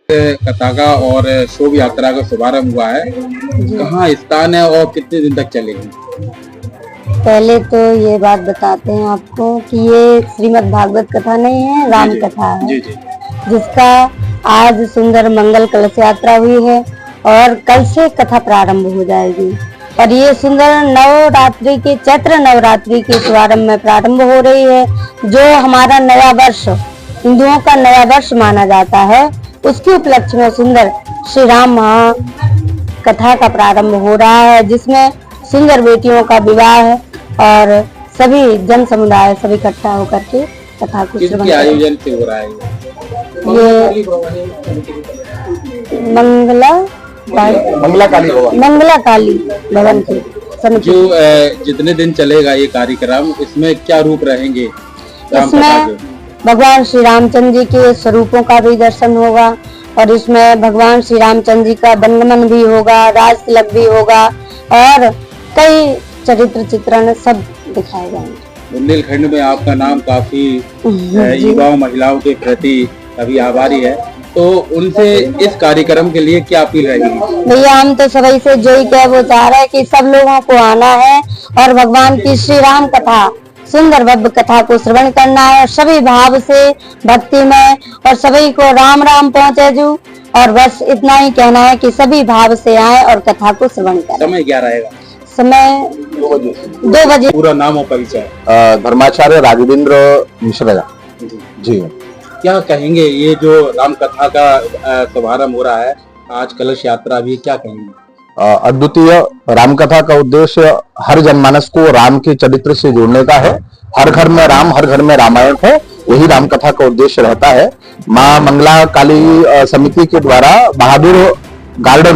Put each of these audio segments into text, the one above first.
कथा का और शोभ यात्रा का शुभारंभ हुआ है। कहाँ स्थान है और कितने दिन तक चलेगी? पहले तो ये बात बताते हैं आपको कि ये श्रीमद् भागवत कथा नहीं है, राम कथा है। जी जी। जिसका आज सुंदर मंगल कलश यात्रा हुई है और कल से कथा प्रारंभ हो जाएगी। और ये सुंदर नवरात्रि के चैत्र नवरात्रि के शुभारंभ में प्रारंभ हो रही है। जो हमारा नया वर्ष, हिंदुओं का नया वर्ष माना जाता है, उसके उपलक्ष्य में सुंदर श्री राम महा कथा का प्रारंभ हो रहा है, जिसमें सुंदर बेटियों का विवाह है और सभी जन समुदाय सब इकट्ठा होकर के कथा को श्रवण आयोजन से हो रहा है। ये मंगला काली भवन की समिति। जो जितने दिन चलेगा ये कार्यक्रम, इसमें क्या रूप रहेंगे? इसमें भगवान श्री रामचंद्र जी के स्वरूपों का भी दर्शन होगा और इसमें भगवान श्री रामचंद्र जी का वंदन भी होगा, राज तिलक भी होगा और कई चरित्र चित्रण सब दिखाए जाएंगे। बुंदेलखंड में आपका नाम काफी युवाओं महिलाओं के प्रति अभी आभारी है, तो उनसे इस कार्यक्रम के लिए क्या अपील रहेगी? भैया हम तो सभी से जो ही क्या वो चाह रहे हैं कि सब लोगों को आना है और भगवान की श्री राम कथा, सुंदर भव्य कथा को श्रवण करना है और सभी भाव से भक्ति में, और सभी को राम राम पहुँचे जू। और बस इतना ही कहना है कि सभी भाव से आए और कथा को श्रवण करें। समय क्या रहेगा? समय 2 बजे। पूरा नाम और परिचय? धर्माचार्य राघवेंद्र मिश्रा जी। क्या कहेंगे, ये जो राम कथा का शुभारंभ हो रहा है, आज कलश यात्रा भी, क्या कहेंगे? अद्वितीय राम कथा का उद्देश्य हर जनमानस को राम के चरित्र से जोड़ने का है। हर घर में राम, हर घर में रामायण है, यही राम कथा का उद्देश्य रहता है। माँ मंगला काली समिति के द्वारा बहादुर गार्डन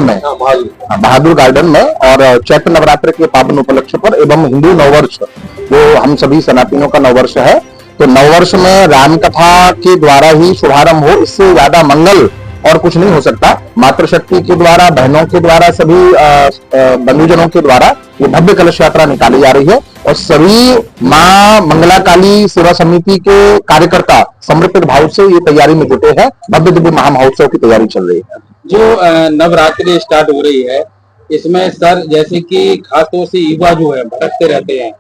में और चैत्र नवरात्र के पावन उपलक्ष्य पर एवं हिंदू नववर्ष, जो हम सभी सनातनियों का नववर्ष है, तो नववर्ष में राम कथा के द्वारा ही शुभारंभ हो, इससे ज्यादा मंगल और कुछ नहीं हो सकता। मातृशक्ति के द्वारा, बहनों के द्वारा, सभी बंधुजनों के द्वारा ये भव्य कलश यात्रा निकाली जा रही है और सभी माँ मंगला काली सेवा समिति के कार्यकर्ता समर्पित भाव से ये तैयारी में जुटे हैं। भव्य दिव्य महामहोत्सव की तैयारी चल रही है। जो नवरात्रि स्टार्ट हो रही है, इसमें सर जैसे कि खासतौर से युवा जो है भटकते रहते हैं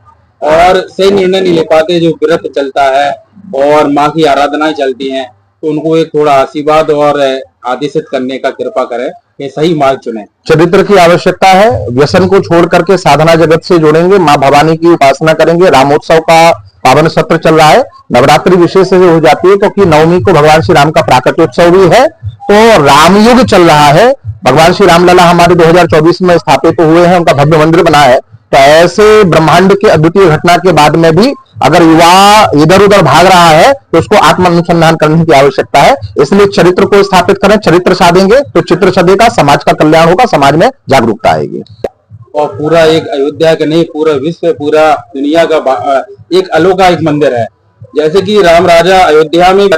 और सही निर्णय नहीं ले पाते, जो व्रत चलता है और माँ की आराधनाएं चलती हैं, तो उनको एक थोड़ा आशीर्वाद और आदेशित करने का कृपा करें, ये सही मार्ग चुने। चरित्र की आवश्यकता है, व्यसन को छोड़ करके साधना जगत से जुड़ेंगे, माँ भवानी की उपासना करेंगे। रामोत्सव का पावन सत्र चल रहा है, नवरात्रि विशेष हो जाती है क्योंकि नवमी को भगवान श्री राम का प्राकट्योत्सव भी है, तो रामयुग चल रहा है। भगवान श्री रामलला हमारे 2024 में स्थापित हुए हैं, उनका भव्य मंदिर बना है। तो ऐसे ब्रह्मांड के अद्वितीय घटना के बाद में भी अगर युवा इधर उधर भाग रहा है तो उसको आत्म अनुसंधान करने की आवश्यकता है। इसलिए चरित्र को स्थापित करें, चरित्र साधेंगे तो चित्र सदेगा, समाज का कल्याण होगा, समाज में जागरूकता आएगी। और पूरा एक अयोध्या का नहीं, पूरा विश्व, पूरा दुनिया का एक अलौकिक मंदिर है। जैसे कि राम राजा अयोध्या में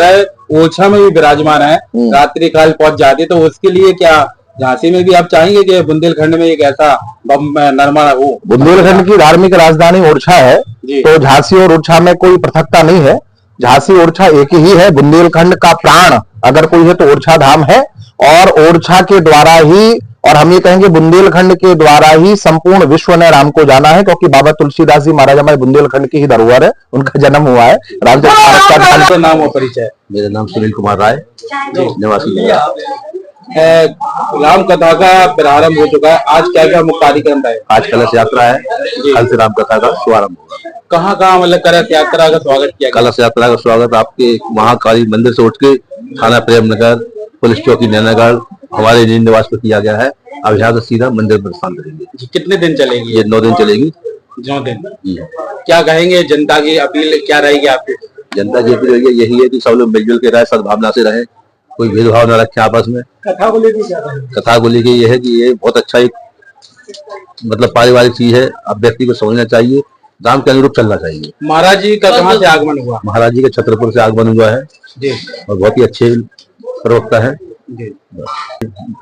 ओछा में भी विराजमान है, रात्रि काल पहुंच जाते, तो उसके लिए क्या झांसी में भी आप चाहेंगे कि बुंदेलखंड में एक ऐसा निर्माण हो? बुंदेलखंड की धार्मिक राजधानी ओरछा है, तो झांसी और ओरछा में कोई पृथकता नहीं है। झांसी ओरछा एक ही है। बुंदेलखंड का प्राण अगर कोई है तो ओरछा धाम है और ओरछा के द्वारा ही, और हम ये कहेंगे बुंदेलखंड के द्वारा ही संपूर्ण विश्व ने राम को जाना है, क्योंकि बाबा तुलसीदास जी महाराज हमारे बुंदेलखंड की ही धरोहर है, उनका जन्म हुआ है। रामचंद्र नाम और परिचय? मेरा नाम सुनील कुमार राय, निवासी। राम कथा का प्रारंभ हो चुका है, आज क्या क्या मुख्य कार्यक्रम है? आज कलश यात्रा है, कल से राम कथा का शुभारंभ होगा। कहाँ कहाँ मतलब कलश यात्रा का स्वागत किया? कलश यात्रा का स्वागत आपके महाकाली मंदिर से उठ के थाना प्रेम नगर, पुलिस चौकी नैनागढ़, हमारे नींद निवास पर किया गया है। अब यहाँ से सीधा मंदिर में प्रस्थान करेंगे। कितने दिन चलेगी? ये 9 दिन चलेगी। 9 दिन। क्या कहेंगे, जनता की अपील क्या रहेगी आपकी? जनता की अपील यही है कि सब लोग मिलजुल के रहे, सद्भावना से रहे, कोई भेदभाव न रखे आपस में। कथा को लेकर क्या है? कथा को लेकर ये है कि ये बहुत अच्छा एक मतलब पारिवारिक चीज है। अब व्यक्ति को समझना चाहिए, राम के अनुरूप चलना चाहिए। महाराज जी का कहाँ से आगमन हुआ? महाराज जी के छत्रपुर से आगमन हुआ है जी, और बहुत ही अच्छे प्रवक्ता है।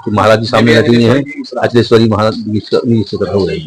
महाराज जी सामने रखी है, अचलेश्वरी महाराज की कथा हो रही है।